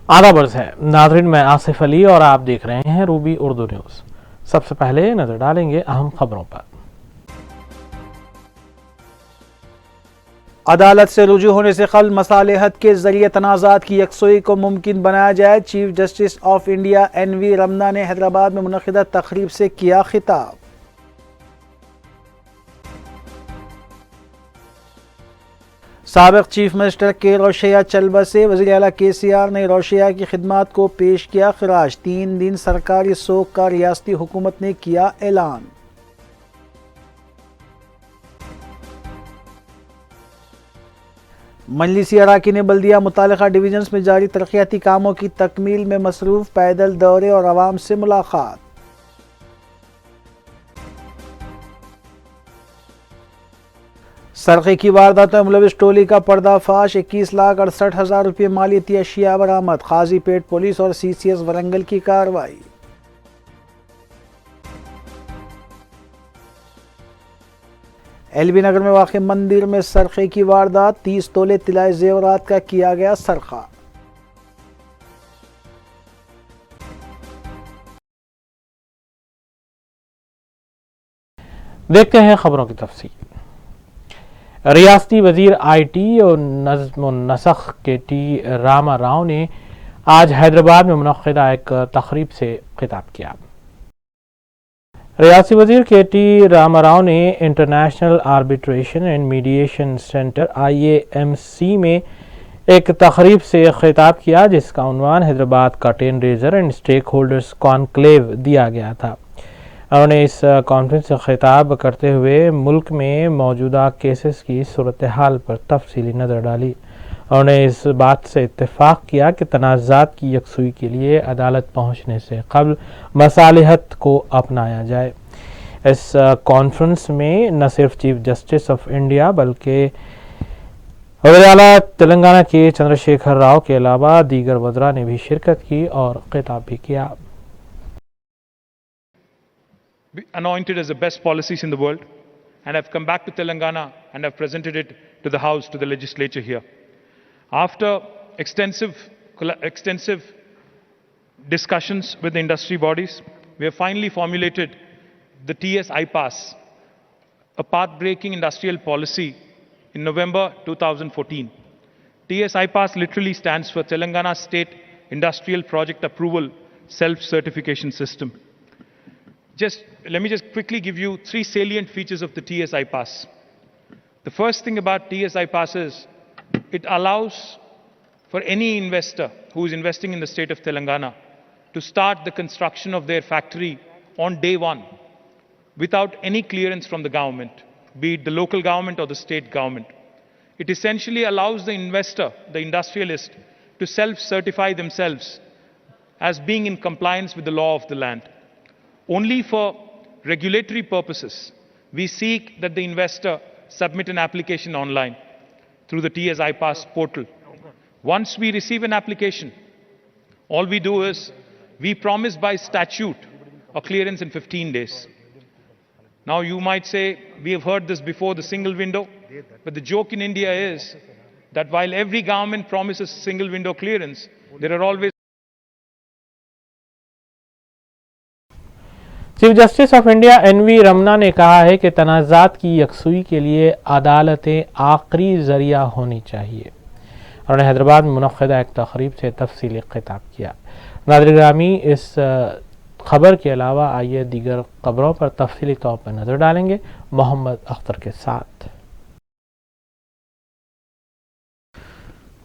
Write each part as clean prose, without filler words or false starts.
आदाब अर्ज़ है नाज़रीन, मैं आसिफ अली और आप देख रहे हैं रूबी उर्दू न्यूज़। सबसे पहले नजर डालेंगे अहम खबरों पर। अदालत से रुजू होने से कबल मसालेहत के जरिए तनाज़ात की यकसुई को मुमकिन बनाया जाए, chief justice of India NV Ramana ने हैदराबाद में मुनक़िदा तकरीब से किया खिताब। साबिक़ चीफ मिनिस्टर के रोशैया चलबा से वज़ीर आला KCR ने रोशैया की खिदमात को पेश किया खराज। 3 दिन सरकारी सोग का रियासती हुकूमत ने किया ऐलान। मजलिसी अराकीन बल्दिया मुतालिका डिवीजन्स में जारी तरक्याती कामों की तकमील में मसरूफ़, पैदल दौरे और आवाम से मुलाकात। सरक़े की वारदातों में मुलविस टोली का पर्दाफाश, 21,68,000 रुपये मालियती अशिया बरामद। काजीपेट पुलिस और CCS वरंगल की कार्रवाई। LB नगर में वाक़ मंदिर में सरक़े की वारदात, 30 तोले तिलाए ज़ेवरात का किया गया सरक़ा। देखते हैं खबरों की तफसील। रियासती वजीर IT और नज़्म व नसख KT रामा राव ने आज हैदराबाद में मुनक़्क़िदा एक तक़रीब से खिताब किया। रियासती वजीर KT रामा राव ने international arbitration and mediation centre IAMC में एक तक़रीब से खिताब किया, जिसका उन्वान Hyderabad curtain raiser and stakeholders conclave दिया गया था। उन्होंने इस कॉन्फ्रेंस से खिताब करते हुए मुल्क में मौजूदा केसेस की सूरत हाल पर तफसीली नज़र डाली। उन्होंने इस बात से इत्तेफाक किया कि तनाज़ात की यकसुई के लिए अदालत पहुँचने से कबल मसालिहत को अपनाया जाए। इस कॉन्फ्रेंस में न सिर्फ चीफ जस्टिस ऑफ इंडिया बल्कि वज़ीर आला तेलंगाना के चंद्रशेखर राव के अलावा दीगर वज़रा ने भी शिरकत की और खिताब भी किया। Anointed as the best policies in the world, and I've come back to Telangana and I've presented it to the House, to the legislature here. After extensive discussions with the industry bodies, we have finally formulated the TS IPAS, a path-breaking industrial policy, in November 2014. TS IPAS literally stands for Telangana State Industrial Project Approval Self-Certification System. Let me just quickly give you 3 salient features of the TS IPAS. The first thing about TS IPAS is it allows for any investor who is investing in the state of Telangana to start the construction of their factory on day one without any clearance from the government, be it the local government or the state government. It essentially allows the investor, the industrialist, to self-certify themselves as being in compliance with the law of the land. Only for regulatory purposes, we seek that the investor submit an application online through the TS IPAS portal. Once we receive an application, all we do is we promise by statute a clearance in 15 days. Now you might say, we have heard this before, the single window, but the joke in India is that while every government promises single window clearance, there are always chief justice of India NV Ramana ने कहा है कि तनाज़ात की यकसुई के लिए अदालतें आखिरी ज़रिया होनी चाहिए। उन्होंने हैदराबाद में मुनक़्क़िदा एक तक़रीब से तफसीली खिताब किया। नाज़रीन ग्रामी, इस खबर के अलावा आइए दीगर खबरों पर तफसीली तौर पर नज़र डालेंगे मोहम्मद अख्तर के साथ।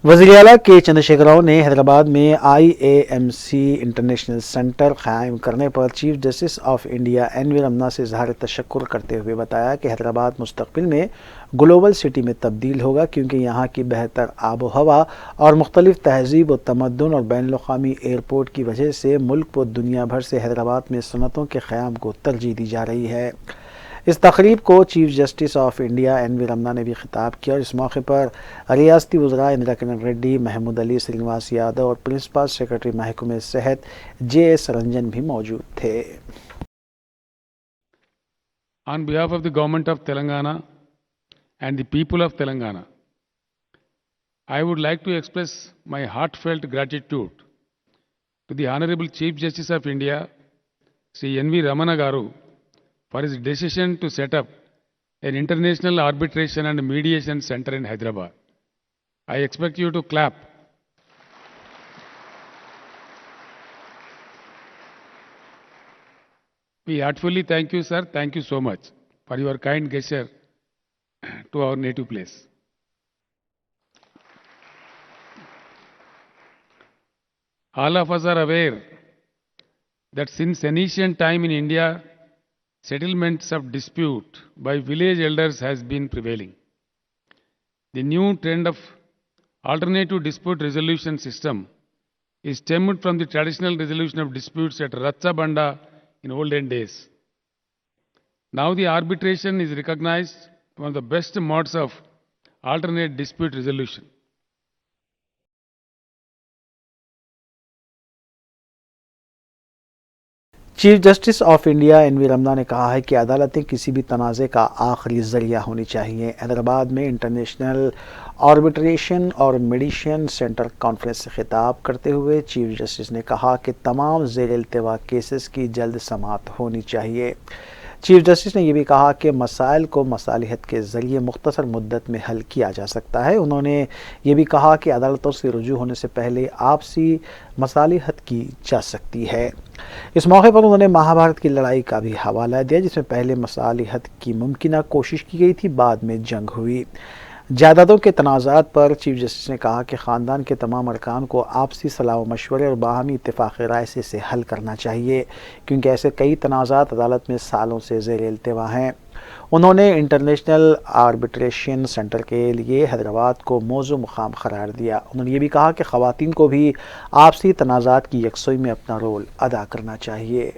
वज़ीर आला के चंद्रशेखर राव ने हैदराबाद में IAMC इंटरनेशनल सेंटर क़ायम करने पर chief justice of India NV Ramana से इज़हार तशक्कुर करते हुए बताया कि हैदराबाद मुस्तक़बिल में ग्लोबल सिटी में तब्दील होगा, क्योंकि यहाँ की बेहतर आबो हवा और मुख्तलिफ तहज़ीब व तमद्दुन और बैनुल-अक़वामी एयरपोर्ट की वजह से मुल्क व दुनिया भर से हैदराबाद में सनअतों के क़याम को तरजीह दी जा रही है। इस तकरीब को chief justice of India NV Ramana ने भी खिताब किया और इस मौके पर रियासती वज़रा इंदिरा किरण रेड्डी, महमूद अली, श्रीनिवास यादव और प्रिंसिपल सेक्रेटरी महकमे सेहत JS रंजन भी मौजूद थे। On behalf of the government of Telangana and the people of Telangana, I would like to express my heartfelt gratitude to the Honorable Chief Justice of India, Sri N.V. Ramana Garu, for his decision to set up an international arbitration and mediation center in Hyderabad. I expect you to clap. We heartfully thank you, sir. Thank you so much for your kind gesture to our native place. All of us are aware that since ancient time in India, settlements of dispute by village elders has been prevailing. The new trend of alternative dispute resolution system is stemmed from the traditional resolution of disputes at Ratcha Banda in olden days. Now the arbitration is recognized one of the best modes of alternate dispute resolution. Chief justice of India N V. Ramana ने कहा है कि अदालतें किसी भी तनाज़े का आखिरी ज़रिया होनी चाहिए। हैदराबाद में इंटरनेशनल आर्बिट्रेशन और मेडिएशन सेंटर कॉन्फ्रेंस से खिताब करते हुए चीफ जस्टिस ने कहा कि तमाम ज़ेर इल्तिवा केसेस की जल्द समाअत होनी चाहिए। चीफ जस्टिस ने यह भी कहा कि मसाइल को मसालिहत के ज़रिए मुख्तसर मुद्दत में हल किया जा सकता है। उन्होंने ये भी कहा कि अदालतों से रुजू होने से पहले आपसी मसालिहत की जा सकती है। इस मौके पर उन्होंने महाभारत की लड़ाई का भी हवाला दिया, जिसमें पहले मसालिहत की मुमकिना कोशिश की गई थी, बाद में जंग हुई। जायदादों के तनाज़ात पर चीफ जस्टिस ने कहा कि ख़ानदान के तमाम अरकान को आपसी सलाह व मशवरे और बाहमी इत्तेफ़ाक़ राय से इसे हल करना चाहिए, क्योंकि ऐसे कई तनाज़ात अदालत में सालों से ज़ेर इल्तिवा हैं। उन्होंने इंटरनेशनल आर्बिट्रेशन सेंटर के लिए हैदराबाद को मौजू मुकाम करार दिया। उन्होंने ये भी कहा कि ख़वातीन को भी आपसी तनाज़ात की यकसोई में अपना रोल अदा करना चाहिए।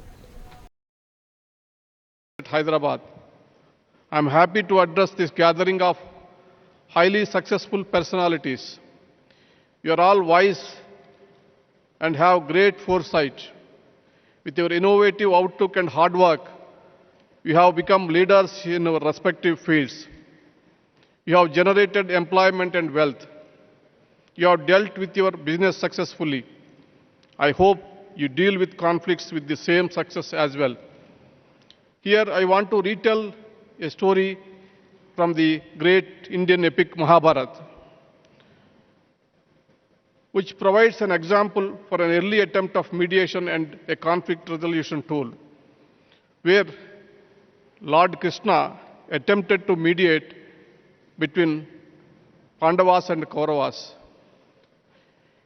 Hyderabad, I am happy to address this gathering of highly successful personalities. You are all wise and have great foresight. With your innovative outlook and hard work, you have become leaders in our respective fields. You have generated employment and wealth. You have dealt with your business successfully. I hope you deal with conflicts with the same success as well. Here I want to retell a story from the great Indian epic Mahabharata, which provides an example for an early attempt of mediation and a conflict resolution tool, where Lord Krishna attempted to mediate between Pandavas and Kauravas.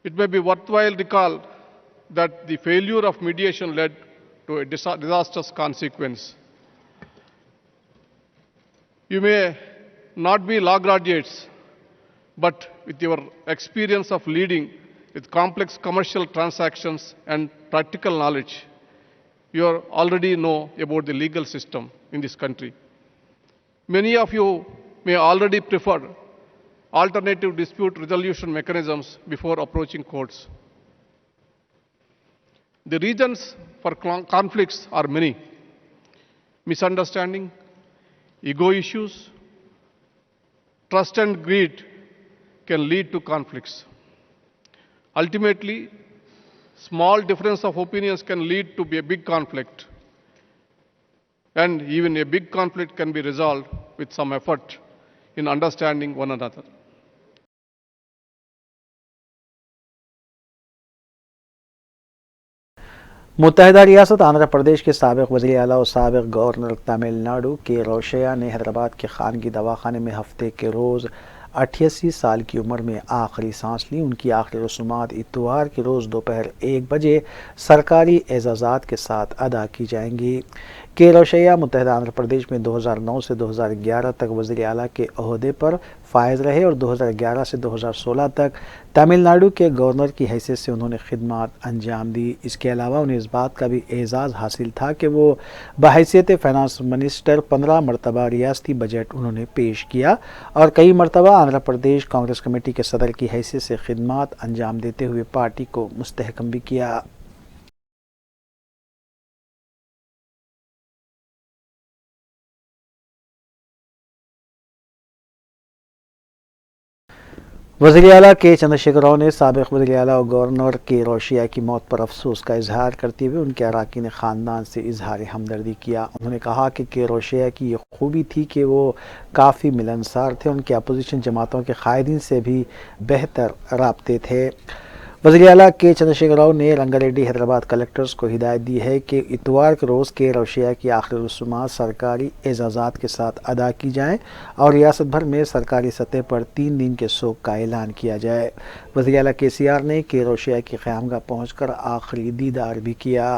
It may be worthwhile recall that the failure of mediation led to a disastrous consequence. You may not be law graduates, but with your experience of leading with complex commercial transactions and practical knowledge, you already know about the legal system in this country. Many of you may already prefer alternative dispute resolution mechanisms before approaching courts. The reasons for conflicts are many: misunderstanding, ego issues, trust and greed can lead to conflicts. Ultimately, small difference of opinions can lead to a big conflict, and even a big conflict can be resolved with some effort in understanding one another. मुत्तहिदा रियासत आंध्र प्रदेश के साबिक़ वज़ीर आला और साबिक़ governor Tamil Nadu के रोशैया ने हैदराबाद के खानगी दवाखाने में हफ्ते के रोज़ 88 साल की उम्र में आखिरी सांस ली। उनकी आखिरी रसूमात इतवार के रोज़ दोपहर 1 बजे सरकारी एजाज़ात के साथ अदा की जाएंगी। के रोशैया मुत्तहिदा आंध्र प्रदेश में 2009 से 2011 तक वज़ीर आला के ओहदे पर फायज रहे और 2011 से 2016 तक तमिलनाडु के गवर्नर की हैसियत से उन्होंने खिदमत अंजाम दी। इसके अलावा उन्हें इस बात का भी एजाज़ हासिल था कि वो बहैसियत फाइनेंस मिनिस्टर 15 मरतबा रियासती बजट उन्होंने पेश किया और कई मरतबा आंध्र प्रदेश कांग्रेस कमेटी के सदर की हैसियत से खिदमत अंजाम देते हुए पार्टी को मुस्तहकम भी किया। वज़ीर आला के चंद्रशेखर राव ने साबिक़ वज़ीर आला और गवर्नर के रोशिया की मौत पर अफसोस का इजहार करते हुए उनके अरकान ख़ानदान से इजहार हमदर्दी किया। उन्होंने कहा कि के रोशिया की ये खूबी थी कि वो काफ़ी मिलनसार थे, उनके अपोजिशन जमातों के कायदीन से भी बेहतर राब्ते थे। वज़ीर आला के चंद्रशेखर राव ने रंगारेड्डी हैदराबाद कलेक्टर्स को हिदायत दी है कि इतवार के रोज़ के रोशिया की आखिरी रसूमात सरकारी एजाज़ात के साथ अदा की जाएँ और रियासत भर में सरकारी सतह पर 3 दिन के शोक का ऐलान किया जाए। वज़ीर आला KCR ने के रोशिया की क़यामगाह पहुँच कर आखिरी दीदार भी किया।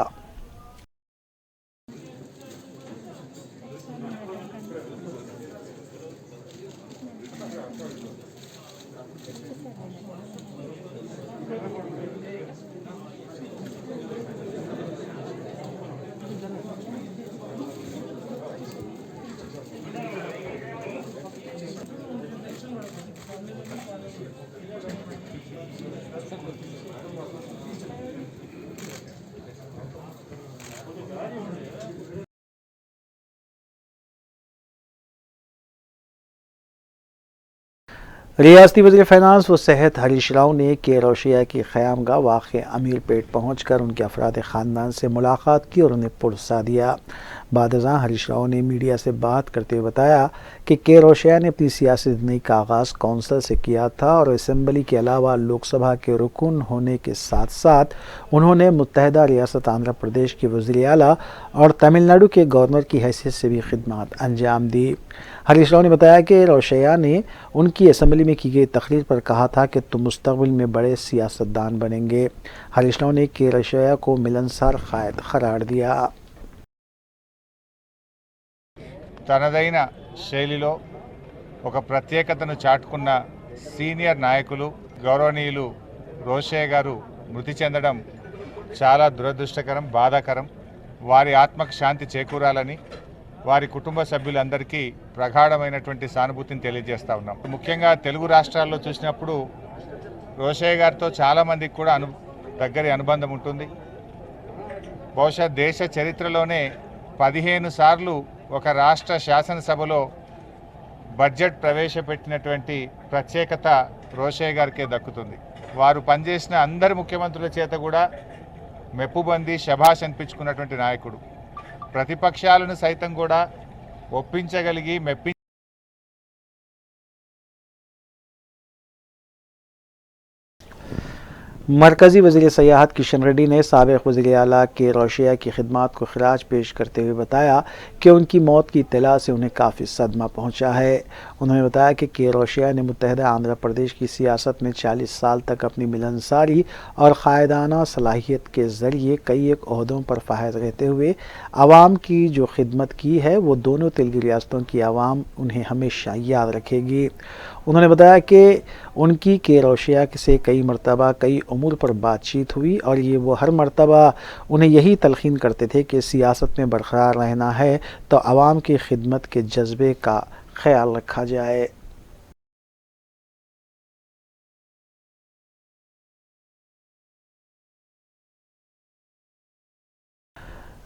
रियासती वज़ीर फ़ाइनेंस व सेहत हरीश राव ने के रोशिया की क़यामगाह वाक़ अमीर पेट पहुँच कर उनके अफराद ख़ानदान से मुलाकात की और उन्हें पुरसा दिया। बाद-ए-ज़ां हरीश राव ने मीडिया से बात करते हुए बताया कि के रोशिया ने अपनी सियासी ज़िंदगी का आगाज़ कौंसल से किया था और असम्बली के अलावा लोकसभा के रुकन होने के साथ साथ उन्होंने मुत्तहदा रियासत आंध्र प्रदेश के वज़ीर आला और तमिलनाडु के गवर्नर की हैसियत से भी खिदमत अंजाम दी। हरीश राव ने बताया कि रोशिया ने उनकी असम्बली में की गई तकरीर पर कहा था कि तुम मुस्तक़बिल में बड़े सियासतदान बनेंगे। हरीश राव ने के रोशिया को मिलनसार क़ायद करार दिया। తనదైన శైలిలో ఒక ప్రత్యేకతను చాటుకున్న సీనియర్ నాయకులు గౌరవనీయులు రోషయ్య గారు మృతి చెందడం చాలా దురదృష్టకరం, బాధాకరం. వారి ఆత్మకు శాంతి చేకూరాలని వారి కుటుంబ సభ్యులందరికీ ప్రగాఢమైనటువంటి సానుభూతిని తెలియజేస్తా ఉన్నాం. ముఖ్యంగా తెలుగు రాష్ట్రాల్లో చూసినప్పుడు రోషయ్య గారితో చాలామందికి కూడా దగ్గరి అనుబంధం ఉంటుంది. బహుశా దేశ చరిత్రలోనే 15 సార్లు ఒక రాష్ట్ర శాసనసభలో బడ్జెట్ ప్రవేశపెట్టినటువంటి ప్రత్యేకత రోషయ్య గారికే దక్కుతుంది. వారు పనిచేసిన అందరి ముఖ్యమంత్రుల చేత కూడా మెప్పుబంది శభాష్ అనిపించుకున్నటువంటి నాయకుడు. ప్రతిపక్షాలను సైతం కూడా ఒప్పించగలిగి मरकज़ी वज़ीर सयाहत किशन रेड्डी ने साबिक़ वज़ीर आला के रोशिया की खिदमत को खराज पेश करते हुए बताया कि उनकी मौत की इत्तला से उन्हें काफ़ी सदमा पहुंचा है। उन्होंने बताया कि के रोशिया ने मुत्तहदा आंध्र प्रदेश की सियासत में 40 साल तक अपनी मिलनसारी और क़ायदाना सलाहियत के ज़रिए कई एक ओहदों पर फायज रहते हुए आवाम की जो खिदमत की है वो दोनों तेलुगु रियासतों की आवाम उन्हें हमेशा याद रखेगी। उन्होंने बताया कि उनकी के रोशिया से कई मरतबा कई उमूर पर बातचीत हुई और ये वो हर मरतबा उन्हें यही तलखीन करते थे कि सियासत में बरकरार रहना है तो आवाम की खिदमत के जज्बे का ख्याल रखा जाए।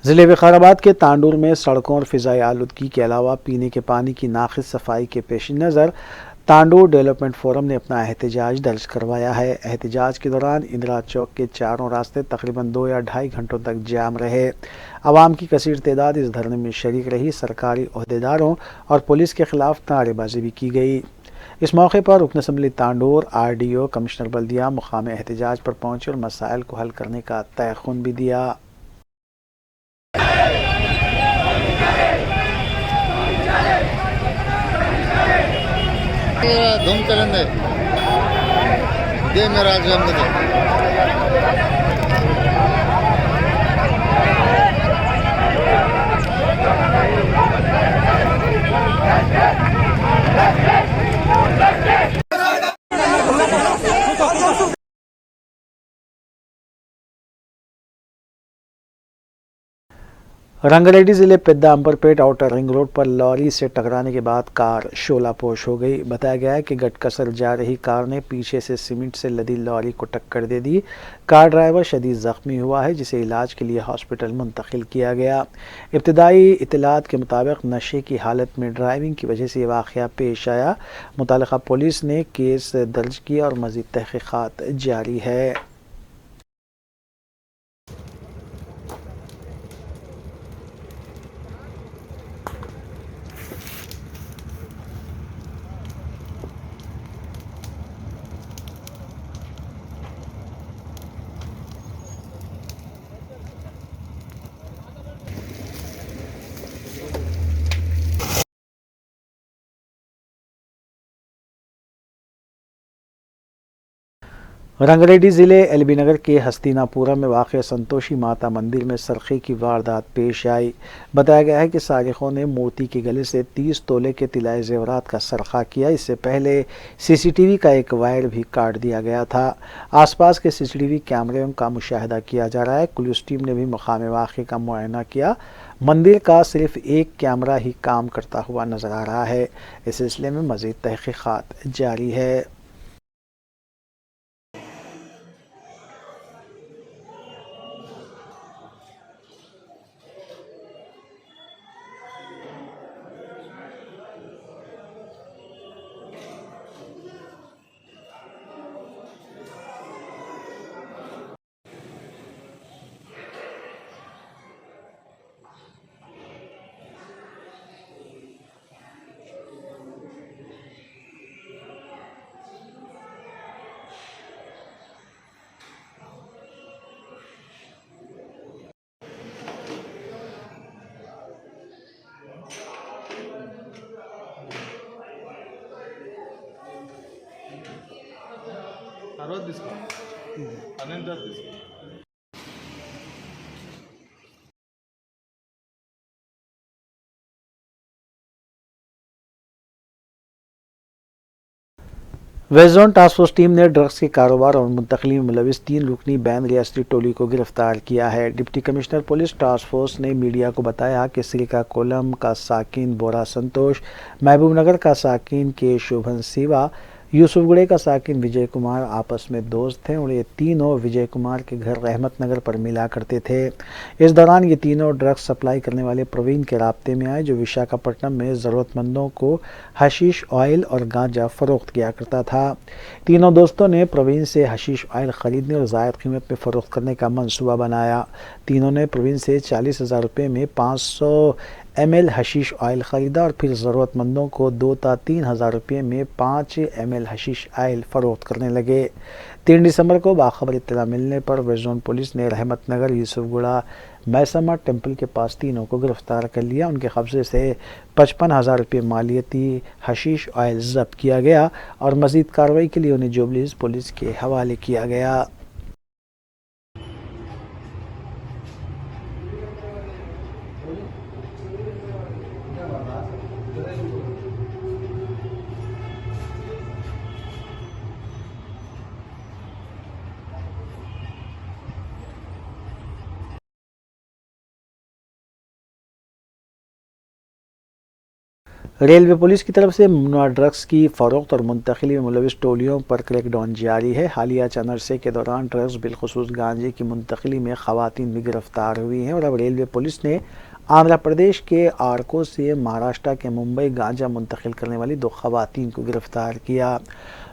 ज़िले विकाराबाद के तांडूर में सड़कों और फ़िज़ाई आलूदगी के अलावा पीने के पानी की नाक़िस सफाई के पेश नज़र तांडूर डेवलपमेंट फोरम ने अपना एहतजाज दर्ज करवाया है। एहतजाज के दौरान इंदिरा चौक के चारों रास्ते तकरीबन 2 या ढाई घंटों तक जाम रहे। आवाम की कसीर तादाद इस धरने में शरीक रही। सरकारी ओहदेदारों और पुलिस के खिलाफ नारेबाजी भी की गई। इस मौके पर रुकन असम्बली तांडूर, RDO, कमिश्नर बल्दिया मुकाम एहतजाज पर पहुंचे और मसाइल को हल करने का तयख़ुन भी दिया। ధూమ్ చలింది ఇదే మీ రాజ్యం కదా. रंगारेड्डी जिले पेद्दा अंबरपेट आउटर रिंग रोड पर लॉरी से टकराने के बाद कार शोलापोश हो गई। बताया गया है कि गटकसर जा रही कार ने पीछे से सीमेंट से लदी लॉरी को टक्कर दे दी। कार ड्राइवर शदीद जख्मी हुआ है, जिसे इलाज के लिए हॉस्पिटल मुंतकिल किया गया। इब्तिदाई इत्तलात के मुताबिक नशे की हालत में ड्राइविंग की वजह से ये वाक़या पेश आया। मुतालिका पुलिस ने केस दर्ज किया और मज़ीद तहक़ीक़ात जारी है। रंगारेड्डी ज़िले एलबी नगर के हस्तिनापुरा में वाक़ संतोषी माता मंदिर में सरक़े की वारदात पेश आई। बताया गया है कि सारिकों ने मूर्ति के गले से 30 तोले के तिलाई ज़ेवरात का सरक़ा किया। इससे पहले सीसीटीवी का एक वायर भी काट दिया गया था। आसपास के सीसीटीवी कैमरों का मुशाहिदा किया जा रहा है। पुलिस टीम ने भी मकाम वाक़े का मुआयना किया। मंदिर का सिर्फ एक कैमरा ही काम करता हुआ नज़र आ रहा है। इस सिलसिले में मज़ीद तहक़ीक़ात जारी है। West zone task force team ने ड्रग्स के कारोबार और मुंतकली में मुलविस 3 रुकनी बैन रियासती टोली को गिरफ्तार किया है। Deputy commissioner police task force ने मीडिया को बताया कि श्रीकाकुलम का साकिन बोरा संतोष, महबूब नगर का साकिन के शोभन सिवा, यूसुफगुड़े का साकिन विजय कुमार आपस में दोस्त थे और ये तीनों विजय कुमार के घर रहमत नगर पर मिला करते थे। इस दौरान ये तीनों ड्रग्स सप्लाई करने वाले प्रवीण के राब्ते में आए, जो विशाखापट्टनम में ज़रूरतमंदों को हशीश ऑयल और गांजा फ़रोख्त किया करता था। तीनों दोस्तों ने प्रवीण से हशीश ऑयल ख़रीदने और ज़ायद कीमत में फ़रोख्त करने का मंसूबा बनाया। तीनों ने प्रवीण से 40,000 रुपये में 500 ml हशीश ऑयल ख़रीदा और फिर ज़रूरतमंदों को 2 से 3 हज़ार रुपये में 5 ml हशीश ऑयल फ़रोख्त करने लगे। 3 दिसंबर को बाखबर इत्तला मिलने पर वेस्ट जोन पुलिस ने रहमत नगर यूसुफगुड़ा मैसमा टेम्पल के पास तीनों को गिरफ्तार कर लिया। उनके कब्जे से 55,000 रुपये मालियती हशीश ऑयल ज़ब्त किया गया और मज़ीद कार्रवाई के लिए उन्हें जुबलीज पुलिस के हवाले किया गया। रेलवे पुलिस की तरफ से ममनुआ ड्रग्स की फ़रोख्त और मुंतकिली में मुलविस टोलियों पर क्रैकडाउन जारी है। हालिया चंद अरसे के दौरान ड्रग्स बिलखुसूस गांजे की मुंतकिली में ख़वातीन भी गिरफ्तार हुई हैं और अब रेलवे पुलिस ने आंध्र प्रदेश के आरको से महाराष्ट्र के मुंबई गांजा मुंतकिल करने वाली 2 ख़वातीन को गिरफ्तार किया।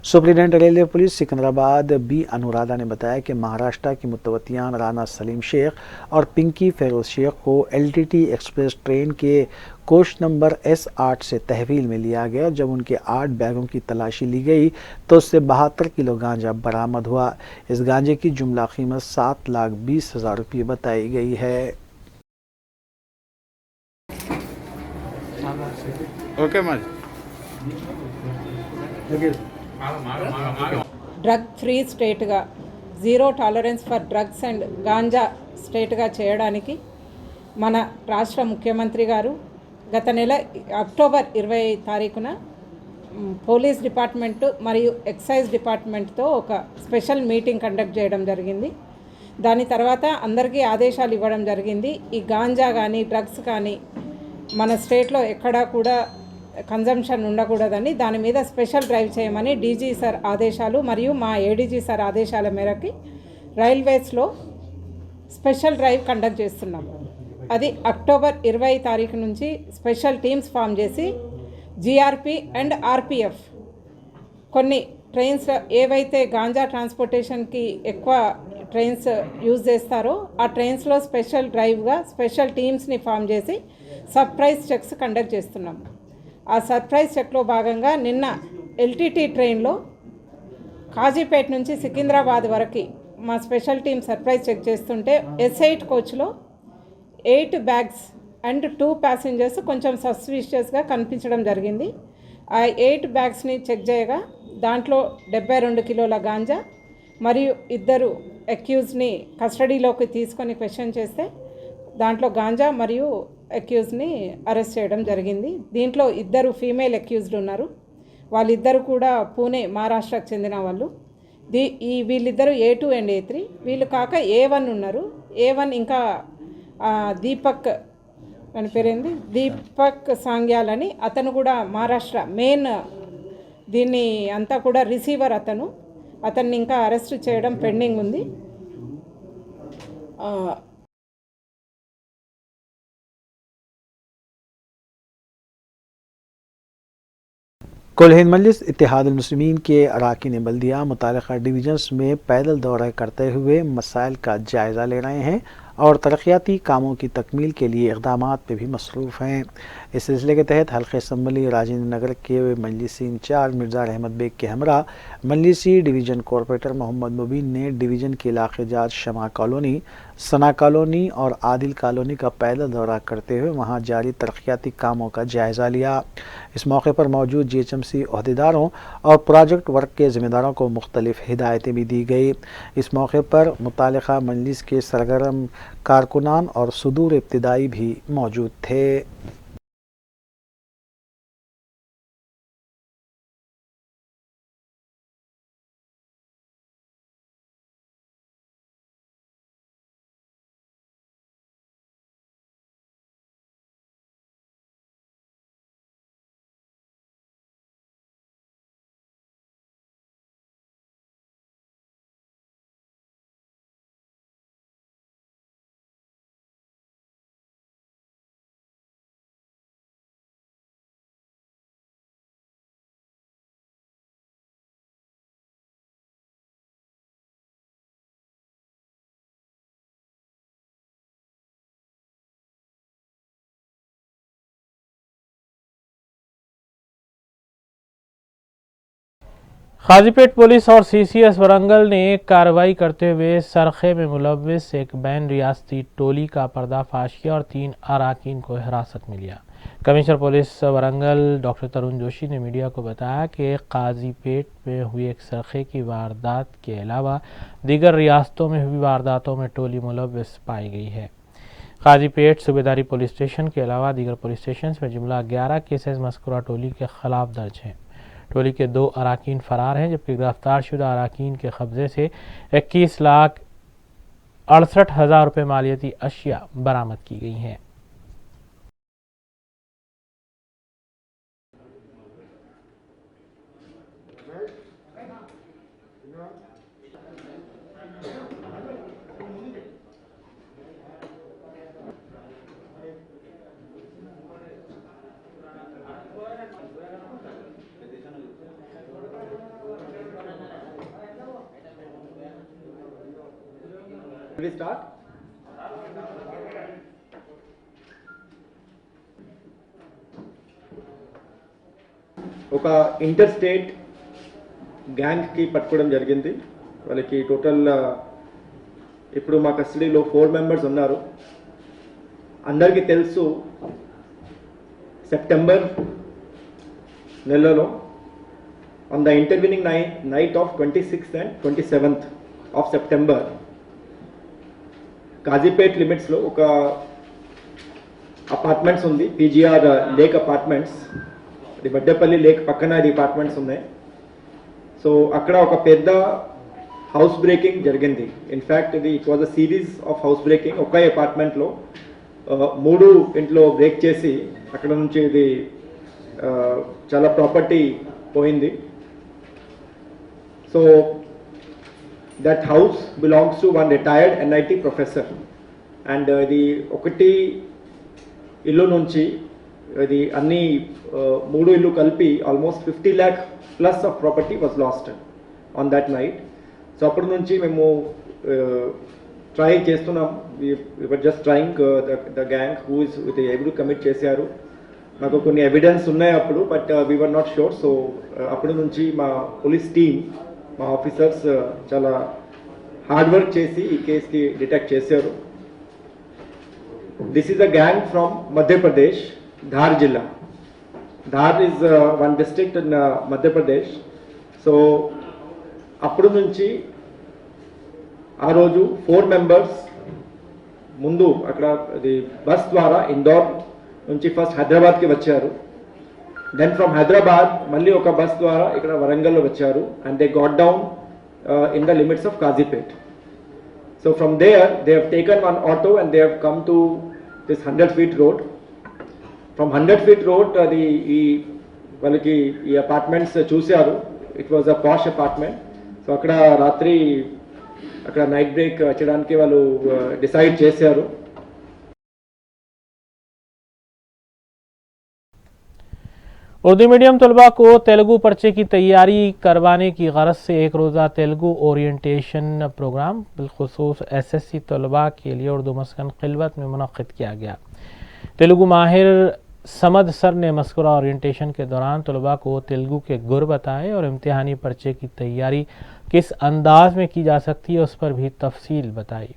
Superintendent railway police Secunderabad B Anuradha ने बताया कि महाराष्ट्र की मुतवतियान राना सलीम शेख और पिंकी फेरोज शेख को LTT एक्सप्रेस ट्रेन के कोच नंबर S8 से तहवील में लिया गया। जब उनके 8 बैगों की तलाशी ली गई तो उससे 72 किलो गांजा बरामद हुआ। इस गांजे की जुमला कीमत 7,20,000 रुपये बताई गई है। డ్రగ్ ఫ్రీ స్టేట్గా, zero tolerance for drugs and ganja స్టేట్గా చేయడానికి మన రాష్ట్ర ముఖ్యమంత్రి గారు గత నెల అక్టోబర్ 20 తారీఖున పోలీస్ డిపార్ట్మెంటు మరియు ఎక్సైజ్ డిపార్ట్మెంట్తో ఒక స్పెషల్ మీటింగ్ కండక్ట్ చేయడం జరిగింది. దాని తర్వాత అందరికీ ఆదేశాలు ఇవ్వడం జరిగింది. ఈ గాంజా కానీ డ్రగ్స్ కానీ మన స్టేట్లో ఎక్కడా కూడా కన్జంప్షన్ ఉండకూడదని దాని మీద స్పెషల్ డ్రైవ్ చేయమని డీజీ సార్ ఆదేశాలు మరియు మా ఏడీజీ సార్ ఆదేశాల మేరకు రైల్వేస్లో స్పెషల్ డ్రైవ్ కండక్ట్ చేస్తున్నాము. అది అక్టోబర్ 20 తారీఖు నుంచి స్పెషల్ టీమ్స్ ఫామ్ చేసి జీఆర్పీ అండ్ ఆర్పిఎఫ్ కొన్ని ట్రైన్స్ ఏవైతే గాంజా ట్రాన్స్పోర్టేషన్కి ఎక్కువ ట్రైన్స్ యూజ్ చేస్తారో ఆ ట్రైన్స్లో స్పెషల్ డ్రైవ్గా స్పెషల్ టీమ్స్ని ఫామ్ చేసి సర్ప్రైజ్ చెక్స్ కండక్ట్ చేస్తున్నాము. ఆ సర్ప్రైజ్ చెక్లో భాగంగా నిన్న ఎల్టీటీ ట్రైన్లో కాజీపేట నుంచి సికింద్రాబాద్ వరకు మా స్పెషల్ టీమ్ సర్ప్రైజ్ చెక్ చేస్తుంటే S8 కోచ్లో 8 బ్యాగ్స్ అండ్ 2 ప్యాసింజర్స్ కొంచెం సస్పిషియస్గా కనిపించడం జరిగింది. ఆ 8 బ్యాగ్స్ని చెక్ చేయగా దాంట్లో 72 కిలోల గాంజా మరియు 2 అక్యూజ్ని కస్టడీలోకి తీసుకొని క్వశ్చన్ చేస్తే దాంట్లో గాంజా మరియు అక్యూజ్ని అరెస్ట్ చేయడం జరిగింది. దీంట్లో 2 ఫీమేల్ అక్యూజ్డ్ ఉన్నారు. వాళ్ళిద్దరు కూడా పూణే మహారాష్ట్రకు చెందిన వాళ్ళు. వీళ్ళిద్దరూ A2 అండ్ A3. వీళ్ళు కాక A1 ఉన్నారు. A1 ఇంకా దీపక్ అని పేరేంది దీపక్ సాంగ్యాల్ అని అతను కూడా మహారాష్ట్ర మెయిన్ దీన్ని అంతా కూడా రిసీవర్ అతన్ని ఇంకా అరెస్ట్ చేయడం పెండింగ్ ఉంది. कुल हिंद मजलिस इत्तेहादुल मुस्लिमीन के अरकान बल्दिया मुतालिका डिवीजन्स में पैदल दौरा करते हुए मसाइल का जायज़ा ले रहे हैं और तरक्याती कामों की तकमील के लिए इक़दामात पे भी मसरूफ़ हैं। इस सिलसिले के तहत हल्क़े असम्बली राजेंद्र नगर के मजलिसी इंचार्ज मिर्ज़ा रहमत बेग के हमरा मजलिसी डिवीज़न कॉरपोरेटर मोहम्मद मुबीन ने डिवीज़न के इलाक़े जात शमा कॉलोनी, सना कॉलोनी और आदिल कॉलोनी का पैदल दौरा करते हुए वहाँ जारी तरक्याती कामों का जायज़ा लिया। इस मौके पर मौजूद GHMC अहदेदारों और प्रोजेक्ट वर्क के ज़िम्मेदारों को मुख्तलिफ हिदायतें भी दी गई। इस मौके पर मुतालिका मजलिस के सरगर्म कारकुनान और सुदूर इब्तिदाई भी मौजूद थे। खाजीपेट पुलिस और CCS वरंगल ने कार्रवाई करते हुए सरखे में मुलव्विस एक बैन रियासती टोली का पर्दाफाश किया और 3 अराकीन को हिरासत में लिया। कमिश्नर पुलिस वरंगल डॉक्टर तरुण जोशी ने मीडिया को बताया कि काजीपेट में हुई एक सरखे की वारदात के अलावा दीगर रियासतों में हुई वारदातों में टोली मुलव्विस पाई गई है। काजीपेट सूबेदारी पुलिस स्टेशन के अलावा दीगर पुलिस स्टेशन में जुमला 11 केसेस मस्कुरा टोली के खिलाफ दर्ज हैं। टोली के 2 अराकीन फरार हैं, जबकि गिरफ्तार शुदा अराकीन के कब्जे से 21,68,000 रुपये मालियती अशिया बरामद की गई हैं। ఒక ఇంటర్ స్టేట్ గ్యాంగ్కి పట్టుకోవడం జరిగింది. వాళ్ళకి టోటల్ ఇప్పుడు మా కస్టడీలో 4 మెంబర్స్ ఉన్నారు. అందరికీ తెలుసు సెప్టెంబర్ నెలలో on the intervening night of 26th and 27th of September Kazipet లిమిట్స్లో ఒక అపార్ట్మెంట్స్ ఉంది, PGR లేక్ అపార్ట్మెంట్స్. అది బడ్డేపల్లి లేక్ పక్కన అది అపార్ట్మెంట్స్ ఉన్నాయి. సో అక్కడ ఒక పెద్ద హౌస్ బ్రేకింగ్ జరిగింది. In fact it was a series of house breaking. ఒకే అపార్ట్మెంట్లో 3 ఇంట్లో బ్రేక్ చేసి అక్కడ నుంచి ఇది చాలా ప్రాపర్టీ పోయింది. So that house belongs to one retired NIT professor. And ఇది ఒకటి ఇల్లు నుంచి ఇది అన్ని 3 ఇల్లు కలిపి almost 50 lakh plus of property was last on that night. So అప్పటి నుంచి మేము ట్రై చేస్తున్నాం. Were just trying the gang who is ఎవరు కమిట్ చేశారు. నాకు కొన్ని ఎవిడెన్స్ ఉన్నాయి అప్పుడు, but we were not sure. So అప్పటి నుంచి మా పోలీస్ టీమ్, మా ఆఫీసర్స్ చాలా హార్డ్ వర్క్ చేసి ఈ కేసుకి డిటెక్ట్ చేశారు. This is a gang from Madhya Pradesh, Dhar జిల్లా. Dhar is one district in Madhya Pradesh. So అప్పుడు నుంచి ఆ రోజు 4 members ముందు అక్కడ అది బస్ ద్వారా ఇందోర్ నుంచి ఫస్ట్ హైదరాబాద్కి వచ్చారు. దెన్ ఫ్రమ్ హైదరాబాద్ మళ్ళీ ఒక బస్ ద్వారా ఇక్కడ వరంగల్లో వచ్చారు. And they got down in the limits of Kazipet. So from there they have taken one auto and they have come to this 100 feet road. From 100 feet road అది వాళ్ళకి ఈ అపార్ట్మెంట్స్ చూశారు. It was a posh apartment. So అక్కడ రాత్రి అక్కడ night break చేయడానికి వాళ్ళు decide చేశారు. उर्दू मीडियम तलबा को तेलुगु पर्चे की तैयारी करवाने की गरज से एक रोज़ा तेलुगु ओरिएंटेशन प्रोग्राम बिलखुसूस SSC तलबा के लिए उर्दू मस्कन खिलवत में मुनक़्क़िद किया गया। तेलुगु माहिर समद सर ने मस्कुरा ओरिएंटेशन के दौरान तलबा को तेलुगु के गुर बताए और इम्तिहानी पर्चे की तैयारी किस अंदाज में की जा सकती है उस पर भी तफसील बताई।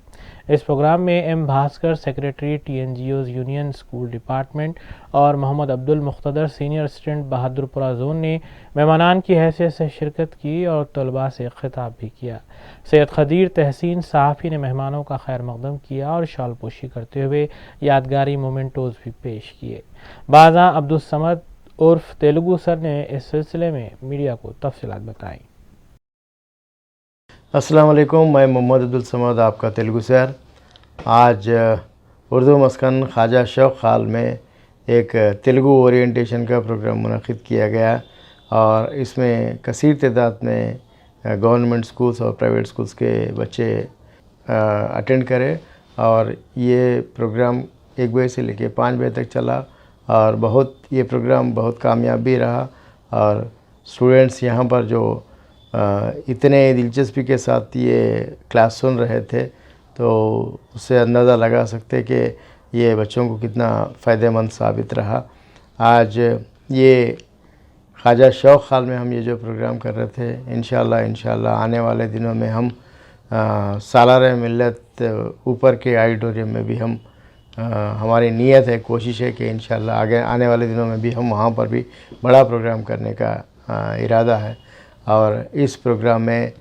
इस प्रोग्राम में M Bhaskar secretary TNGOs union school department और Mohammed Abdul Muqtadir senior assistant Bahadurpura zone ने मेहमानान की हैसियत से शिरकत की और तलबा से खिताब भी किया। सैयद खदीर तहसीन साहफी ने मेहमानों का खैर मकदम किया और शाल पोशी करते हुए यादगारी मोमेंटोज भी पेश किए। बाज़ा अब्दुल समद उर्फ तेलुगु सर ने इस सिलसिले में मीडिया को तफसीलात बताई। अस्सलाम वालेकुम, मैं मोहम्मद अब्दुल समद आपका तेलुगु सर। आज उर्दू मस्कन ख्वाजा शौक़ खाल में एक तेलुगु ओरिएंटेशन का प्रोग्राम मुनक़्क़िद किया गया और इसमें कसीर तादाद में गवर्नमेंट स्कूल्स और प्राइवेट स्कूल्स के बच्चे अटेंड करे और ये प्रोग्राम 1 बजे से लेकर 5 बजे तक चला और ये प्रोग्राम बहुत कामयाब भी रहा और स्टूडेंट्स यहाँ पर जो इतने दिलचस्पी के साथ ये क्लास सुन रहे थे तो उससे अंदाज़ा लगा सकते कि ये बच्चों को कितना फ़ायदेमंद साबित रहा। आज ये ख्वाजा शौक़ खाल में हम ये जो प्रोग्राम कर रहे थे, इंशाअल्लाह आने वाले दिनों में हम सालार मिल्लत ऊपर के ऑडिटोरियम में भी हम हमारी नीयत है, कोशिश है कि इंशाअल्लाह आगे आने वाले दिनों में भी हम वहाँ पर भी बड़ा प्रोग्राम करने का इरादा है। और इस प्रोग्राम में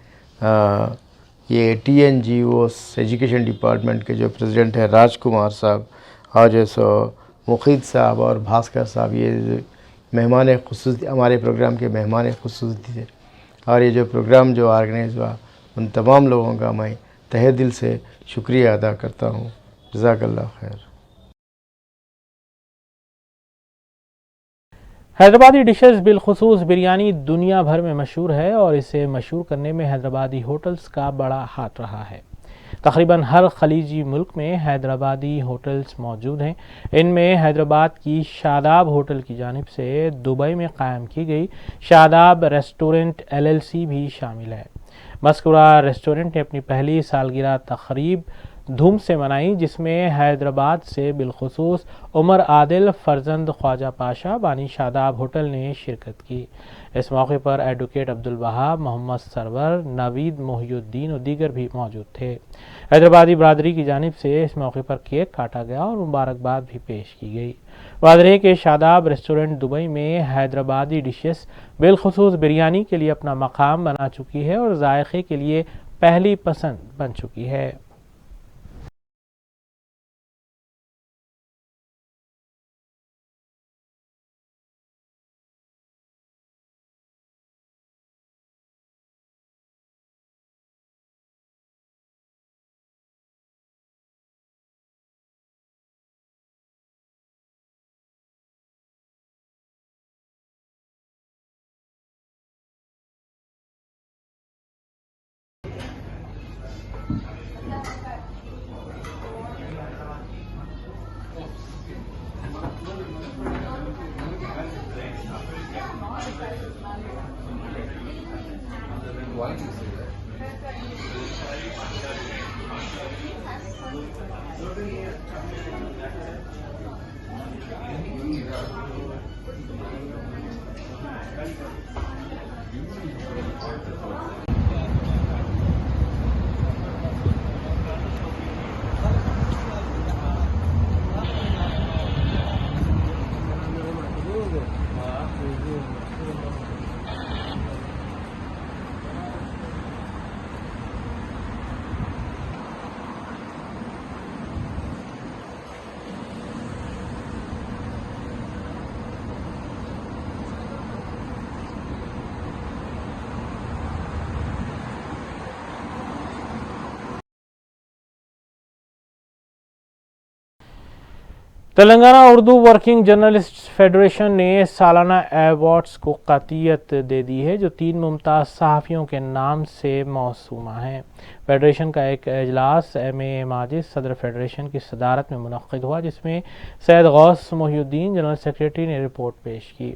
ये TNGOs एजुकेशन डिपार्टमेंट के जो प्रेसिडेंट है राजकुमार साहब और जो सो मुखीद साहब और भास्कर साहब, ये मेहमान ख़ुसूसी हमारे प्रोग्राम के मेहमान ख़ुसूसी थे और ये जो प्रोग्राम जो ऑर्गेनाइज़ हुआ उन तमाम लोगों का मैं तहे दिल से शुक्रिया अदा करता हूँ। जज़ाकल्लाह खैर। हैदराबादी डिशेस बिलखुसूस बिरयानी दुनिया भर में मशहूर है और इसे मशहूर करने में हैदराबादी होटल्स का बड़ा हाथ रहा है। तकरीबन हर खलीजी मुल्क में हैदराबादी होटल्स मौजूद हैं। इनमें हैदराबाद की शादाब होटल की जानिब से दुबई में कायम की गई शादाब रेस्टोरेंट LLC भी शामिल है। मस्कुरा रेस्टोरेंट ने अपनी पहली सालगिरह तकरीब धूम से मनाई, जिसमें हैदराबाद से बिलखुसूस उमर आदिल फर्जंद ख्वाजा पाशा बानी शादाब होटल ने शिरकत की। इस मौके पर एडवोकेट अब्दुल वहाब, मोहम्मद सरवर, नवीद मोहिउद्दीन और दीगर भी मौजूद थे। हैदराबादी बरादरी की जानिब से इस मौके पर केक काटा गया और मुबारकबाद भी पेश की गई। वादरे के शादाब रेस्टोरेंट दुबई में हैदराबादी डिशेस बिलखुसूस बिरयानी के लिए अपना मकाम बना चुकी है और जायके के लिए पहली पसंद बन चुकी है। Telangana Urdu working journalist federation ने सालाना अवार्ड्स को कतियत दे दी है जो 3 मुमताज़ सहाफ़ियों के नाम से मौसूमा हैं। फेडरेशन का एक इजलास M.A. माजिद सदर फेडरेशन की सदारत में मुनक़्क़िद हुआ, जिसमें सैयद गौस मोहिउद्दीन जनरल सेक्रेटरी ने रिपोर्ट पेश की।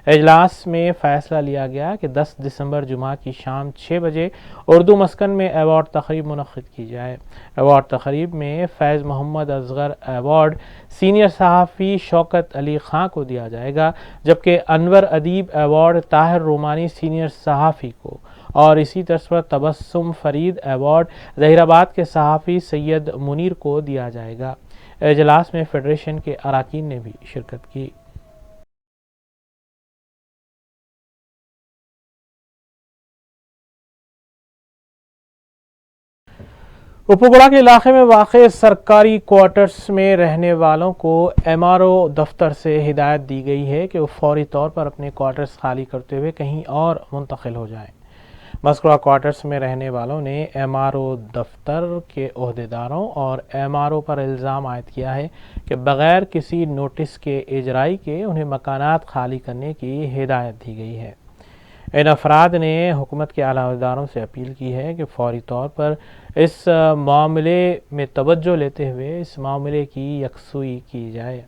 इजलास में फ़ैसला लिया गया कि 10 दिसंबर जुमा की शाम 6 बजे उर्दू मस्कन में अवार्ड तक़रीब मुनक़्क़िद की जाए। अवार्ड तक़रीब में फैज़ मोहम्मद असगर अवार्ड सीनियर सहाफ़ी शौकत अली खां को दिया जाएगा, जबकि अनवर अदीब अवार्ड ताहिर रोमानी सीनियर सहाफ़ी को और इसी तर्ज पर तबस्सुम फरीद अवार्ड ज़हीराबाद के सहाफ़ी सैयद मुनीर को दिया जाएगा। इजलास में फेडरेशन के अराकीन ने भी शिरकत की। उपगुड़ा के इलाके में वाक़े सरकारी क्वार्टर्स में रहने वालों को MRO दफ्तर से हिदायत दी गई है कि वो फौरी तौर पर अपने क्वार्टर्स खाली करते हुए कहीं और मुंतकिल हो जाएं। मज़कूरा क्वार्टर्स में रहने वालों ने MRO दफ्तर के ओहदेदारों और MRO पर इल्ज़ाम आयद किया है कि बग़ैर किसी नोटिस के इजराई के उन्हें मकानात खाली करने की हिदायत दी गई है। इन अफराद ने हुकूमत के आला अहदेदारों से अपील की है कि फौरी तौर पर इस मामले में तवज्जो लेते हुए इस मामले की यकसुई की जाए।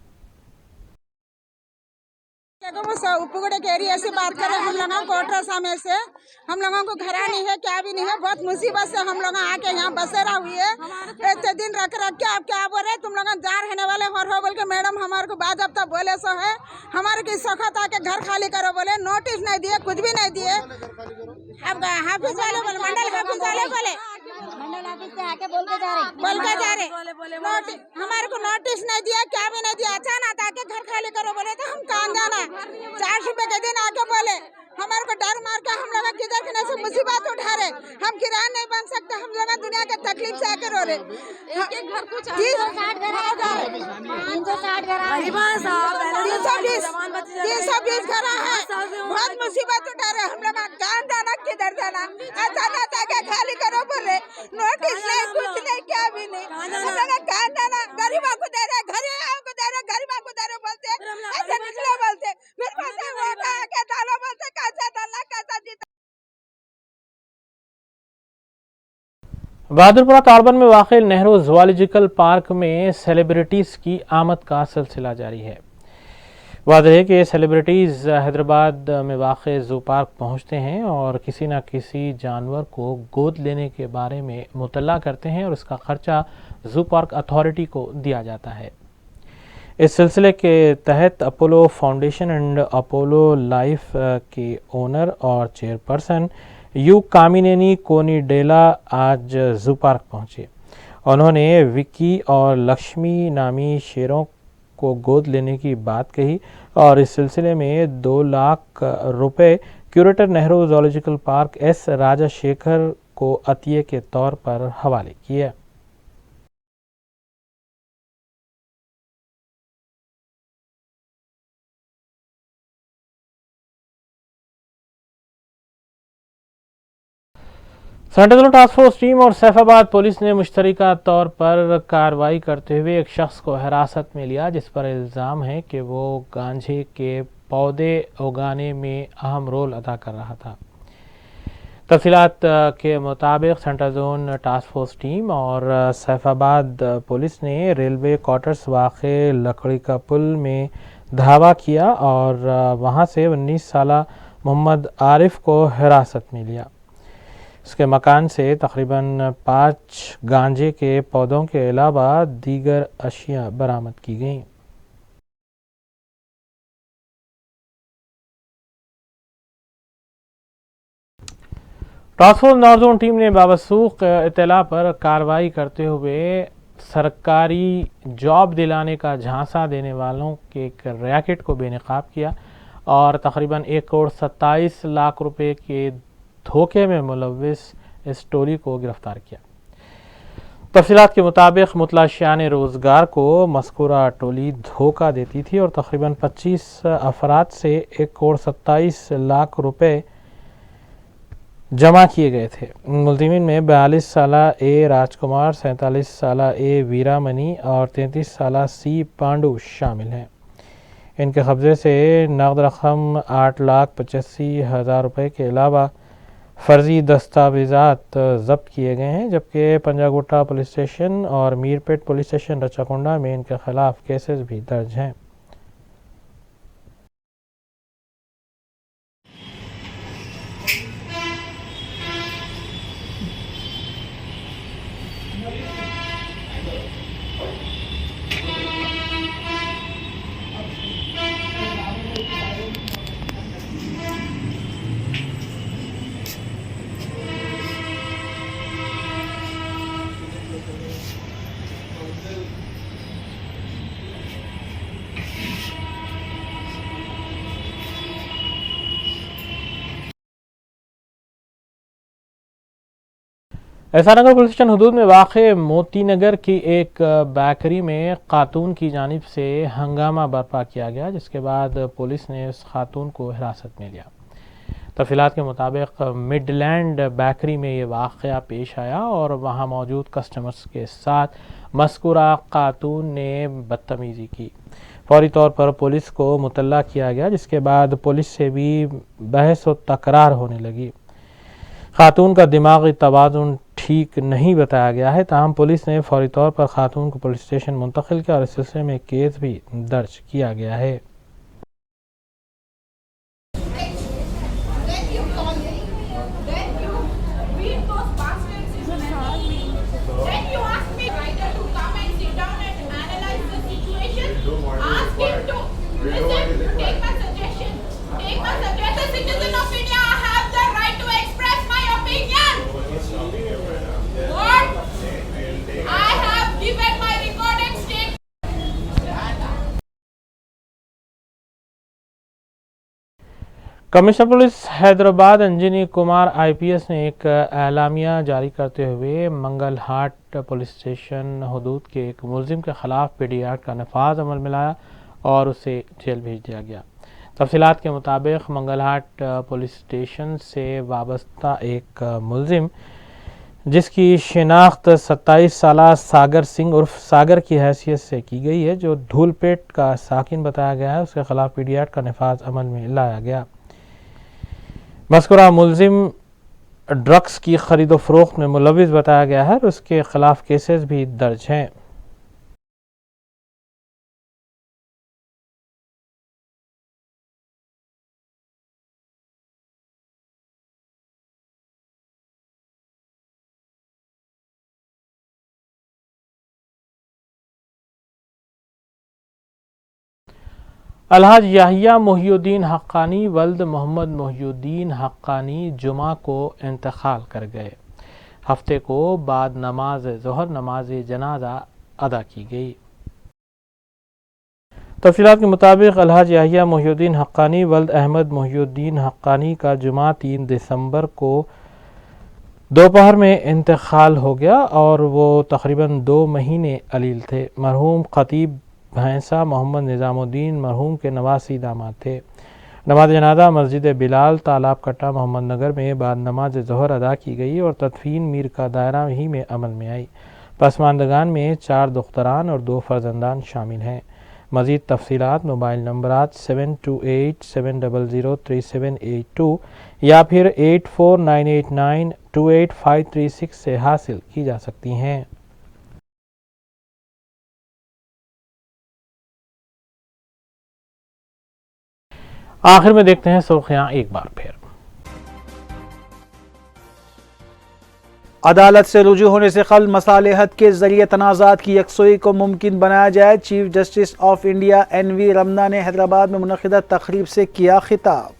उपगुड़े के एरिया से बात करें, हम लोगों को कोटरा में से हम लोगों को घरा नहीं है, क्या भी नहीं है, बहुत मुसीबत से हम लोग आके यहाँ बसेरा हुई है। इतने दिन रख के आप क्या बोल रहे, तुम लोग जा रहने वाले हो बोल के मैडम हमारे को बाद अब तक बोले सो है हमारे की सखत आके घर खाली करो बोले, नोटिस नहीं दिए, कुछ भी नहीं दिए। अब हाफिज वाले बोले, मंडल हाफिज वाले बोले, मंडल हाफिज से आके बोल के जा रहे हमारे को नोटिस नहीं दिया, क्या भी नहीं दिया, अचानक आके घर खाली करो बोले तो हम कहाँ जाना। 4 रुपए के दिन आके बोले, हमारे को डर मार के हम लोग किधर किधर से मुसीबत उठा रहे, हम किराया नहीं बन सकते, हम लोग दुनिया के तकलीफ से आके रो रहे। 320 घर है, बहुत मुसीबत उठा रहे, हम लोग कहाँ जाना, किधर जाना, अचानक आके खाली करो बोले, नोटिस नहीं, कुछ नहीं, क्या भी नहीं, हम लोग कहाँ जाना। गरीबों को दे रहे, गरीबों को दे रहे, गरीबों को दे रहे बोलते, ऐसे निकले बोलते, फिर पैसे वोट आके डालो बोलते, कैसा डालना, कैसा जीता। बहादुरपुरा ताड़बन में वाक़ई नेहरू ज़ूलॉजिकल पार्क में सेलिब्रिटीज़ की आमद का सिलसिला जारी है। वाज़ेह है कि ये सेलिब्रिटीज़ हैदराबाद में वाक़ई ज़ू पार्क पहुँचते हैं और किसी न किसी जानवर को गोद लेने के बारे में मुतल्ला करते हैं और इसका ख़र्चा ज़ू पार्क अथॉरिटी को दिया जाता है। इस सिलसिले के तहत Apollo foundation and Apollo life के ओनर और चेयरपर्सन यू कामिनेनी कोनीडेला आज ज़ू पार्क पहुँचे। उन्होंने विक्की और लक्ष्मी नामी शेरों को गोद लेने की बात कही और इस सिलसिले में 2 लाख रुपए curator Nehru zoological park S Rajashekhar को अतिये के तौर पर हवाले किए। सेंट्रल टास्क फोर्स टीम और सैफाबाद पुलिस ने मुश्तरका तौर पर कार्रवाई करते हुए एक शख्स को हिरासत में लिया, जिस पर इल्ज़ाम है कि वो गांजे के पौधे उगाने में अहम रोल अदा कर रहा था। تفصیلات کے مطابق central zone task force team اور سیف آباد پولیس نے ریلوے کوارٹرز واقع لکڑی کا پل میں دھاوا کیا اور وہاں سے 19 سالہ محمد عارف کو حراست میں لیا۔ اس کے مکان سے تقریباً 5 گانجے کے پودوں کے علاوہ دیگر اشیاء برآمد کی گئیں۔ Task force north zone team نے باوثوق اطلاع پر کارروائی کرتے ہوئے سرکاری جاب دلانے کا جھانسا دینے والوں کے ایک ریاکٹ کو بے نقاب کیا اور تقریباً 1.27 کروڑ روپے کے دھوکے میں ملوث اس ٹولی کو گرفتار کیا۔ تفصیلات کے مطابق مطلع شعان روزگار کو مذکورہ ٹولی دھوکہ دیتی تھی اور تقریباً 25 افراد سے 1.27 کروڑ روپے جمع کیے گئے تھے۔ ملزمین میں 42 سالہ اے راج کمار، 47 سالہ اے ویرا منی اور 33 سالہ سی پانڈو شامل ہیں۔ ان کے قبضے سے نقد رقم 8,85,000 روپے کے علاوہ فرضی دستاویزات ضبط کیے گئے ہیں، جبکہ پنجاگوٹا پولیس اسٹیشن اور میرپیٹ پولیس اسٹیشن رچاکنڈا میں ان کے خلاف کیسز بھی درج ہیں۔ ایسا نگر پولیس اسٹیشن حدود میں واقع موتی نگر کی ایک بیکری میں خاتون کی جانب سے ہنگامہ برپا کیا گیا، جس کے بعد پولیس نے اس خاتون کو حراست میں لیا۔ تفصیلات کے مطابق مڈ لینڈ بیکری میں یہ واقعہ پیش آیا اور وہاں موجود کسٹمرز کے ساتھ مذکورہ خاتون نے بدتمیزی کی۔ فوری طور پر پولیس کو مطلع کیا گیا، جس کے بعد پولیس سے بھی بحث و تکرار ہونے لگی۔ خاتون کا دماغی توازن ٹھیک نہیں بتایا گیا ہے، تاہم پولیس نے فوری طور پر خاتون کو پولیس اسٹیشن منتقل کیا اور اس سلسلے میں کیس بھی درج کیا گیا ہے۔ کمشنر پولیس حیدرآباد انجنی کمار آئی پی ایس نے ایک اعلامیہ جاری کرتے ہوئے منگل ہاٹ پولیس اسٹیشن حدود کے ایک ملزم کے خلاف پی ڈی ایکٹ کا نفاذ عمل میں لایا اور اسے جیل بھیج دیا گیا۔ تفصیلات کے مطابق منگل ہاٹ پولیس اسٹیشن سے وابستہ ایک ملزم، جس کی شناخت 27 سالہ ساگر سنگھ عرف ساگر کی حیثیت سے کی گئی ہے، جو دھول پیٹ کا ساکن بتایا گیا ہے، اس کے خلاف پی ڈی ایکٹ کا نفاذ عمل میں لایا گیا۔ مذکورہ ملزم ڈرگس کی خرید و فروخت میں ملوث بتایا گیا ہے اور اس کے خلاف کیسز بھی درج ہیں۔ الحاج یحییٰ محی الدین حقانی ولد محمد محی الدین حقانی جمعہ کو انتقال کر گئے۔ ہفتے کو بعد نماز ظہر نماز جنازہ ادا کی گئی۔ تفصیلات کے مطابق الحاج یحییٰ محی الدین حقانی ولد احمد محی الدین حقانی کا جمعہ 3 دسمبر کو دوپہر میں انتقال ہو گیا اور وہ تقریباً 2 مہینے علیل تھے۔ مرحوم خطیب بھینسا محمد نظام الدین مرحوم کے نواسی داماد تھے۔ نماز جنازہ مسجد بلال تالاب کٹا محمد نگر میں بعد نماز ظہر ادا کی گئی اور تدفین میر کا دائرہ ہی میں عمل میں آئی۔ پسماندگان میں 4 دختران اور 2 فرزندان شامل ہیں۔ مزید تفصیلات موبائل نمبرات 7287003782 یا پھر 8498928536 سے حاصل کی جا سکتی ہیں۔ آخر میں دیکھتے ہیں سرخیاں ایک بار پھر۔ عدالت سے رجوع ہونے سے قبل مصالحت کے ذریعے تنازعات کی یکسوئی کو ممکن بنایا جائے، chief justice of India N V Ramana نے حیدرآباد میں منعقدہ تقریب سے کیا خطاب۔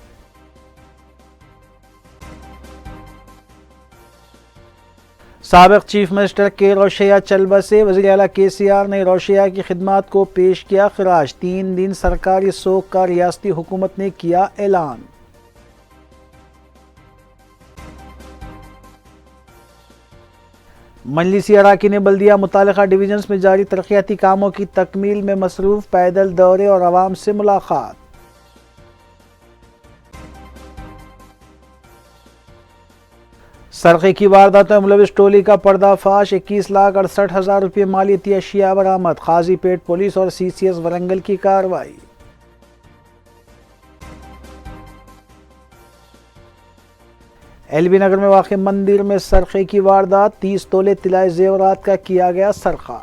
سابق چیف منسٹر کے روشیا چلبا سے وزیر اعلیٰ کے سی آر نے روشیا کی خدمات کو پیش کیا خراج، 3 دن سرکاری سوگ کا ریاستی حکومت نے کیا اعلان۔ مجلسی اراکین بلدیہ متعلقہ ڈویژنز میں جاری ترقیاتی کاموں کی تکمیل میں مصروف، پیدل دورے اور عوام سے ملاقات۔ سرقے کی وارداتوں میں ملوث ٹولی کا پردہ فاش، 21,68,000 روپے مالیتی اشیاء برآمد، قاضی پیٹ پولیس اور سی سی ایس ورنگل کی کارروائی۔ ایل بی نگر میں واقع مندر میں سرقے کی واردات، 30 تولے طلائی زیورات کا کیا گیا سرقہ۔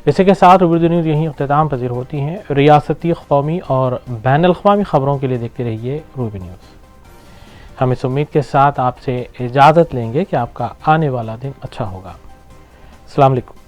اسی کے ساتھ اردو نیوز یہیں اختتام پذیر ہوتی ہیں۔ ریاستی، قومی اور بین الاقوامی خبروں کے لیے دیکھتے رہیے روبی نیوز۔ ہم اس امید کے ساتھ آپ سے اجازت لیں گے کہ آپ کا آنے والا دن اچھا ہوگا۔ السلام علیکم۔